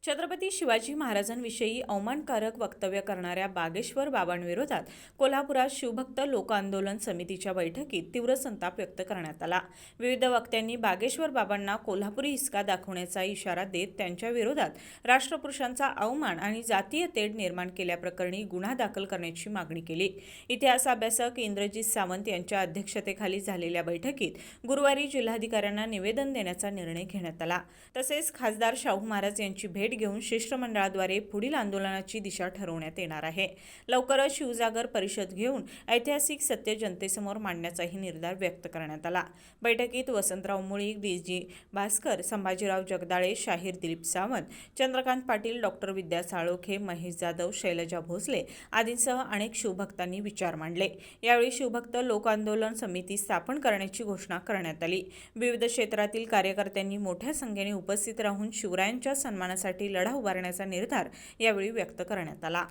छत्रपती शिवाजी महाराजांविषयी अवमानकारक वक्तव्य करणाऱ्या बागेश्वर बाबांविरोधात कोल्हापुरात शिवभक्त लोक आंदोलन समितीच्या बैठकीत तीव्र संताप व्यक्त करण्यात आला। विविध वक्त्यांनी बागेश्वर बाबांना कोल्हापुरी हिसका दाखवण्याचा इशारा देत त्यांच्या विरोधात राष्ट्रपुरुषांचा अवमान आणि जातीय तेढ निर्माण केल्याप्रकरणी गुन्हा दाखल करण्याची मागणी केली। इतिहास अभ्यासक इंद्रजित सावंत यांच्या अध्यक्षतेखाली झालेल्या बैठकीत गुरुवारी जिल्हाधिकाऱ्यांना निवेदन देण्याचा निर्णय घेण्यात आला। तसेच खासदार शाहू महाराज यांची भेट घेऊन शिष्टमंडळाद्वारे पुढील आंदोलनाची दिशा ठरवण्यात येणार आहे। लवकरच शिवजागर परिषद घेऊन ऐतिहासिक सत्य जनतेसमोर मांडण्याचाही निर्धार व्यक्त करण्यात आला। बैठकीत वसंतराव मुळीक, डी.जी. भास्कर, संभाजीराव जगदाळे, शाहीर दिलीप सावंत, चंद्रकांत पाटील, डॉ. विद्या साळोखे, महेश जाधव, शैलजा भोसले आदींसह अनेक शिवभक्तांनी विचार मांडले। यावेळी शिवभक्त लोक आंदोलन समिती स्थापन करण्याची घोषणा करण्यात आली। विविध क्षेत्रातील कार्यकर्त्यांनी मोठ्या संख्येने उपस्थित राहून शिवरायांच्या सन्मानासाठी लढा उभारण्याचा निर्धार यावेळी व्यक्त करण्यात आला।